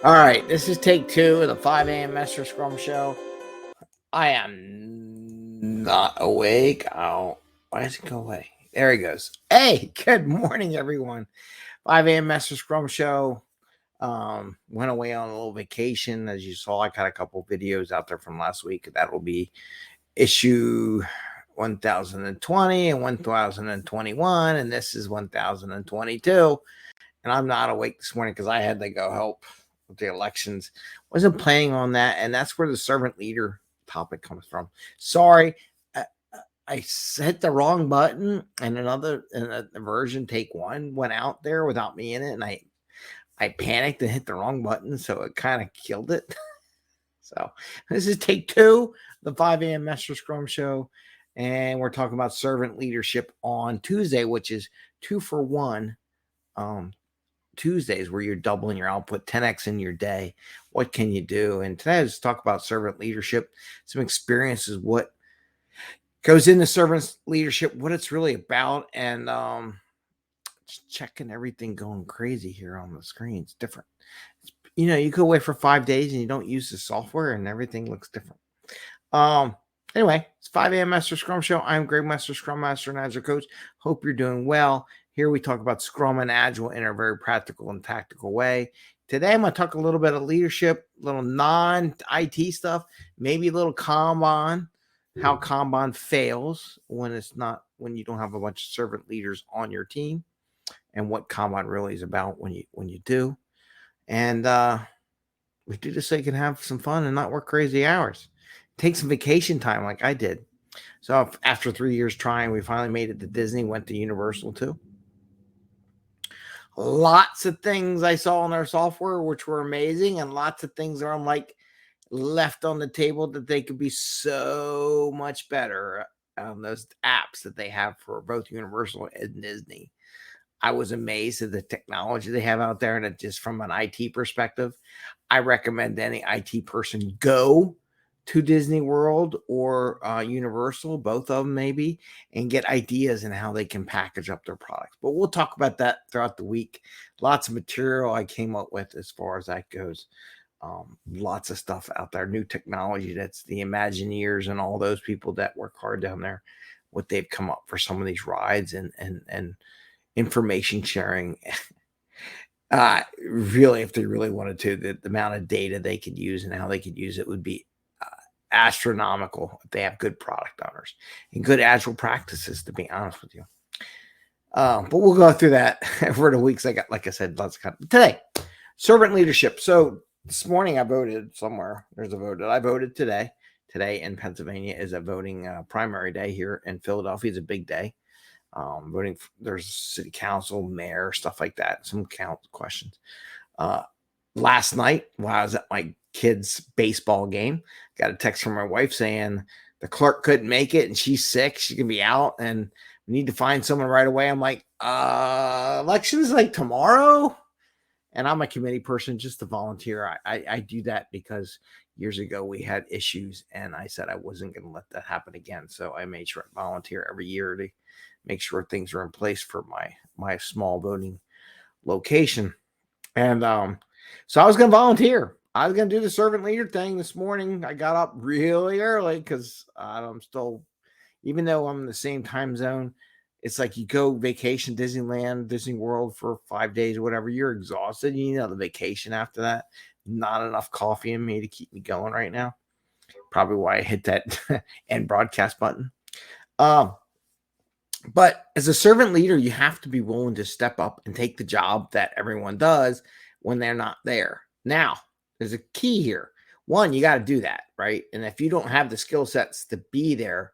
All right, this is take 2 of the 5 a.m. Mester Scrum show. I am not awake. Oh, why does it go away? There he goes. Hey, good morning, everyone. 5 a.m. Mester Scrum show. Went away on a little vacation. As you saw, I got a couple videos out there from last week. That will be issue 1020 and 1021, and this is 1022. And I'm not awake this morning because I had to go help with the elections. Wasn't planning on that, and that's where the servant leader topic comes from. Sorry, I hit the wrong button, and another version, take 1, went out there without me in it, and I panicked and hit the wrong button, so it kind of killed it. So this is take 2, the 5 a.m. Mester Scrum show, and we're talking about servant leadership on Tuesday, which is 2 for 1. Tuesdays where you're doubling your output, 10x in your day. What can you do? And today, let's talk about servant leadership, some experiences, what goes into servant leadership, what it's really about, and just checking everything going crazy here on the screen. It's different. You go away for 5 days and you don't use the software, and everything looks different. Anyway, it's 5 a.m. Mester Scrum Show. I'm Greg Mester, Scrum Master and Agile Coach. Hope you're doing well. Here we talk about Scrum and Agile in a very practical and tactical way. Today, I'm going to talk a little bit of leadership, a little non-IT stuff, maybe a little Kanban, how Kanban fails when you don't have a bunch of servant leaders on your team, and what Kanban really is about when you do. And we do this so you can have some fun and not work crazy hours. Take some vacation time like I did. So after 3 years trying, we finally made it to Disney, went to Universal too. Lots of things I saw in their software which were amazing, and lots of things are left on the table that they could be so much better on those apps that they have for both Universal and Disney. I was amazed at the technology they have out there, and it just from an IT perspective, I recommend any IT person go to Disney World or Universal, both of them maybe, and get ideas in how they can package up their products. But we'll talk about that throughout the week. Lots of material I came up with as far as that goes. Lots of stuff out there, new technology. That's the Imagineers and all those people that work hard down there, what they've come up for some of these rides and information sharing. Really, if they really wanted to, the amount of data they could use and how they could use it would be astronomical if they have good product owners and good agile practices, to be honest with you. But we'll go through that over the weeks. I got, like I said, lots of content. Today, servant leadership. So this morning I voted somewhere. There's a vote that I voted today. Today in Pennsylvania is a voting primary day. Here in Philadelphia is a big day. Voting, there's city council, mayor, stuff like that. Some count questions. Last night, while I was at my kids' baseball game, got a text from my wife saying the clerk couldn't make it and she's sick. She can be out and we need to find someone right away. I'm like, elections like tomorrow. And I'm a committee person, just to volunteer. I do that because years ago we had issues and I said I wasn't going to let that happen again. So I made sure I volunteer every year to make sure things are in place for my small voting location. And so I was going to volunteer. I was going to do the servant leader thing this morning. I got up really early because I'm still, even though I'm in the same time zone, it's like you go vacation, Disneyland, Disney World for 5 days or whatever. You're exhausted. You need another vacation after that. Not enough coffee in me to keep me going right now. Probably why I hit that end broadcast button. But as a servant leader, you have to be willing to step up and take the job that everyone does when they're not there. Now, there's a key here. One, you got to do that, right? And if you don't have the skill sets to be there,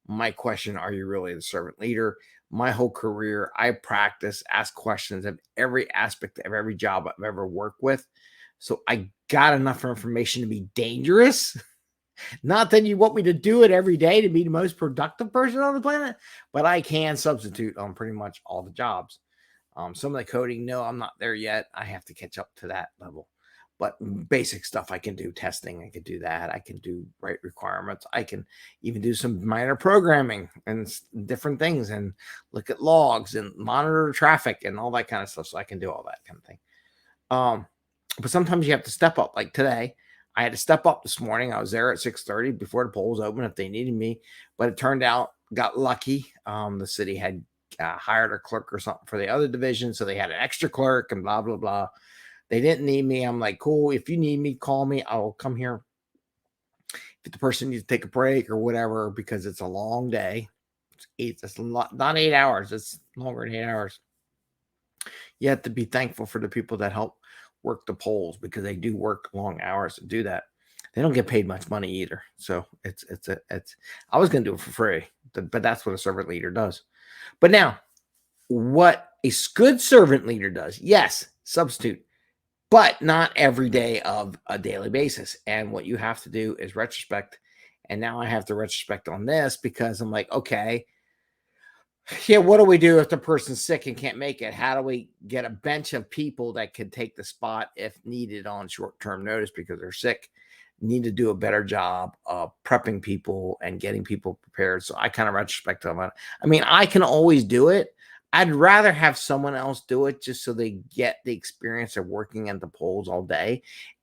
my question, are you really the servant leader? My whole career, I practice, ask questions of every aspect of every job I've ever worked with. So I got enough information to be dangerous. Not that you want me to do it every day to be the most productive person on the planet, but I can substitute on pretty much all the jobs. Some of the coding, no, I'm not there yet. I have to catch up to that level. But basic stuff I can do, testing, I can do that. I can do write requirements. I can even do some minor programming and different things and look at logs and monitor traffic and all that kind of stuff. So I can do all that kind of thing. But sometimes you have to step up. Like today, I had to step up this morning. I was there at 6:30 before the polls open if they needed me. But it turned out, got lucky. The city had hired a clerk or something for the other division. So they had an extra clerk and blah, blah, blah. They didn't need me. I'm like, cool. If you need me, call me. I'll come here. If the person needs to take a break or whatever, because it's a long day. It's a lot, not 8 hours. It's longer than 8 hours. You have to be thankful for the people that help work the polls because they do work long hours to do that. They don't get paid much money either. So it's I was going to do it for free, but that's what a servant leader does. But now, what a good servant leader does, yes, substitute, but not every day of a daily basis. And what you have to do is retrospect. And now I have to retrospect on this because I'm like, okay, yeah, what do we do if the person's sick and can't make it? How do we get a bench of people that can take the spot if needed on short-term notice because they're sick? Need to do a better job of prepping people and getting people prepared. So I kind of retrospect on that. I mean, I can always do it. I'd rather have someone else do it just so they get the experience of working at the polls all day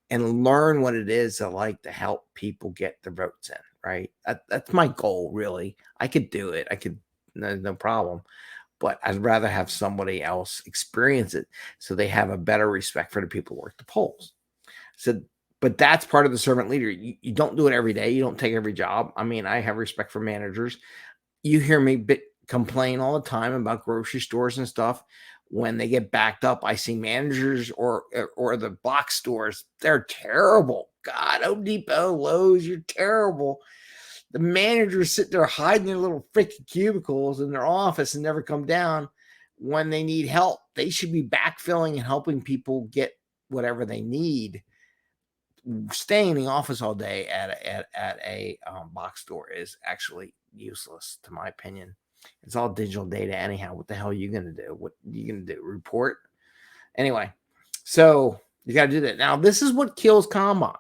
and learn what it is to like to help people get their votes in, right? That's my goal, really. I could do it. I could, no problem. But I'd rather have somebody else experience it so they have a better respect for the people who work the polls. So, but that's part of the servant leader. You don't do it every day. You don't take every job. I mean, I have respect for managers. You hear me complain all the time about grocery stores and stuff. When they get backed up, I see managers or the box stores. They're terrible. God, Home Depot, Lowe's, you're terrible. The managers sit there hiding in their little freaking cubicles in their office and never come down when they need help. They should be backfilling and helping people get whatever they need. Staying in the office all day at a box store is actually useless, to my opinion. It's all digital data anyhow. What the hell are you going to do? What are you going to do? Report? Anyway, so you got to do that. Now, this is what kills Kanban.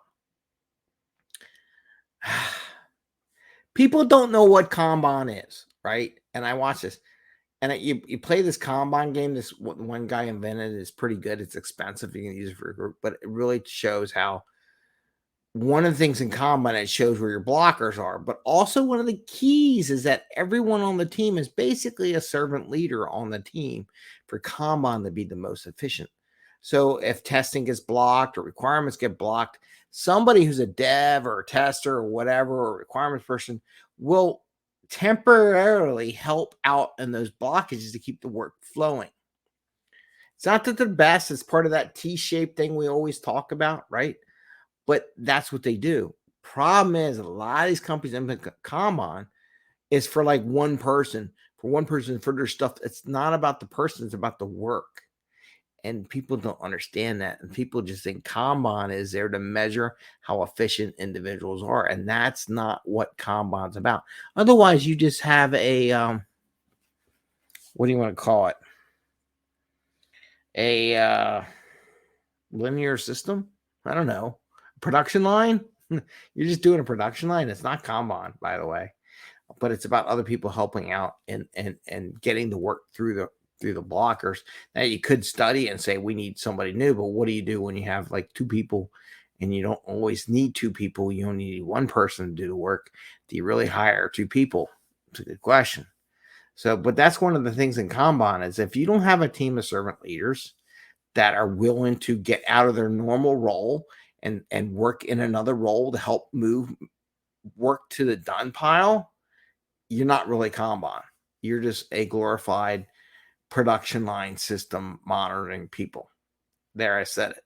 People don't know what Kanban is, right? And I watch this. And you play this Kanban game. This one guy invented is pretty good. It's expensive. You can use it for a group, but it really shows how one of the things in Kanban, it shows where your blockers are. But also one of the keys is that everyone on the team is basically a servant leader on the team for Kanban to be the most efficient. So if testing gets blocked or requirements get blocked, somebody who's a dev or a tester or whatever, or a requirements person will temporarily help out in those blockages to keep the work flowing. It's not that they're best. It's part of that T-shaped thing we always talk about, right? But that's what they do. Problem is, a lot of these companies implement Kanban is for like one person, for their stuff. It's not about the person, it's about the work. And people don't understand that. And people just think Kanban is there to measure how efficient individuals are. And that's not what Kanban's about. Otherwise, you just have a, what do you want to call it? A linear system? I don't know. Production line? You're just doing a production line. It's not Kanban, by the way. But it's about other people helping out and getting the work through the blockers. Now you could study and say we need somebody new, but what do you do when you have like two people and you don't always need two people? You only need one person to do the work. Do you really hire two people? It's a good question. So, but that's one of the things in Kanban is if you don't have a team of servant leaders that are willing to get out of their normal role and work in another role to help move work to the done pile, you're not really Kanban. You're just a glorified production line system monitoring people. There, I said it.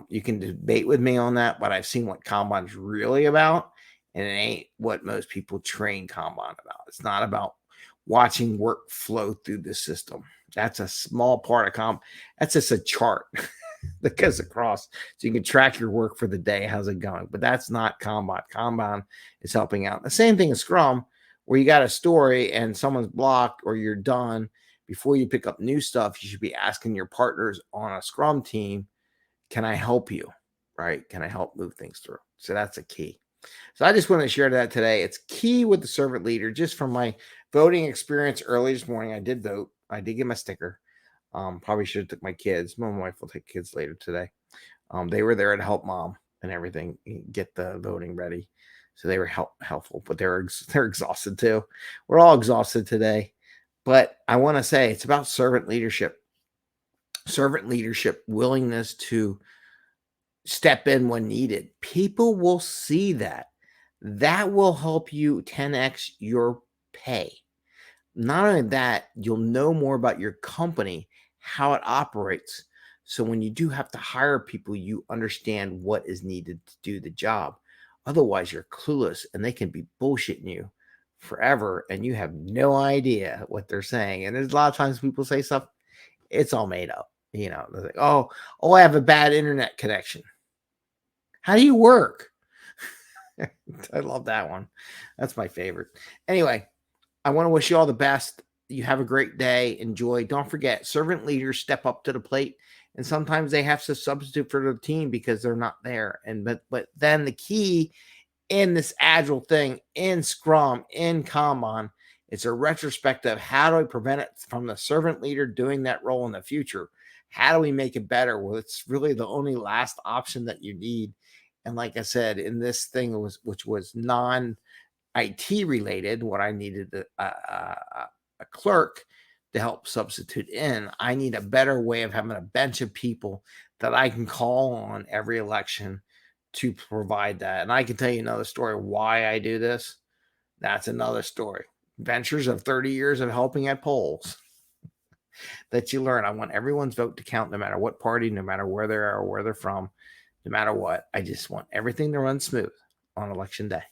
You can debate with me on that, but I've seen what Kanban is really about, and it ain't what most people train Kanban about. It's not about watching work flow through the system. That's a small part of Kanban. That's just a chart that goes across so you can track your work for the day. How's it going? But that's not Kanban. Kanban is helping out. The same thing as Scrum, where you got a story and someone's blocked or you're done. Before you pick up new stuff, you should be asking your partners on a Scrum team, can I help you? Right? Can I help move things through? So that's a key. So I just want to share that today. It's key with the servant leader. Just from my voting experience early this morning, I did vote. I did get my sticker. Probably should have took my kids. My wife will take kids later today. They were there to help mom and everything, get the voting ready. So they were helpful, but they're exhausted too. We're all exhausted today. But I want to say it's about servant leadership. Servant leadership, willingness to step in when needed. People will see that. That will help you 10x your pay. Not only that, you'll know more about your company, how it operates. So when you do have to hire people, you understand what is needed to do the job. Otherwise, you're clueless and they can be bullshitting you forever and you have no idea what they're saying. And there's a lot of times people say stuff, it's all made up. They're like, oh, I have a bad internet connection. How do you work? I love that one. That's my favorite. Anyway, I want to wish you all the best. You have a great day. Enjoy. Don't forget, servant leaders step up to the plate, and sometimes they have to substitute for the team because they're not there. But then the key in this agile thing, in Scrum, in Kanban, it's a retrospective. How do I prevent it from the servant leader doing that role in the future? How do we make it better? Well, it's really the only last option that you need. And like I said, in this thing, which was non-IT related, what I needed a clerk to help substitute in. I need a better way of having a bench of people that I can call on every election to provide that. And I can tell you another story why I do this. That's another story. Ventures of 30 years of helping at polls that you learn. I want everyone's vote to count, no matter what party, no matter where they are or where they're from, no matter what. I just want everything to run smooth on election day.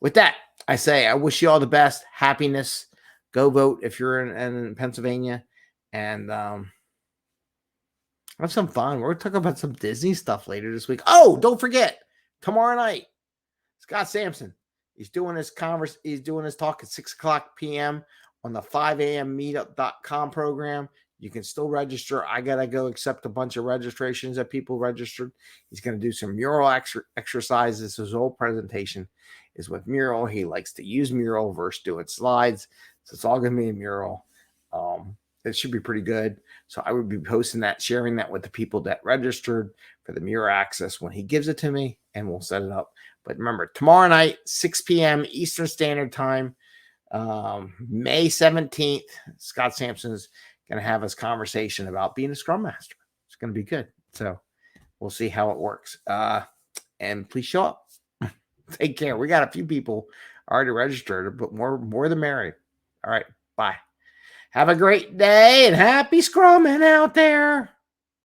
With that, I say I wish you all the best, happiness. Go vote if you're in Pennsylvania, and have some fun. We're talking about some Disney stuff later this week. Oh, don't forget, tomorrow night, Scott Sampson. He's doing his talk at 6:00 p.m. on the 5 a.m. meetup.com program. You can still register. I got to go accept a bunch of registrations that people registered. He's going to do some mural exercises. His whole presentation is with mural. He likes to use mural versus doing slides. So it's all going to be a mural. It should be pretty good. So I would be posting that, sharing that with the people that registered for the mural access when he gives it to me, and we'll set it up. But remember, tomorrow night, 6 p.m. Eastern Standard Time, May 17th, Scott Sampson's going to have his conversation about being a Scrum Master. It's going to be good. So we'll see how it works. And please show up. Take care. We got a few people already registered, but more the merrier. All right. Bye. Have a great day and happy Scrumming out there.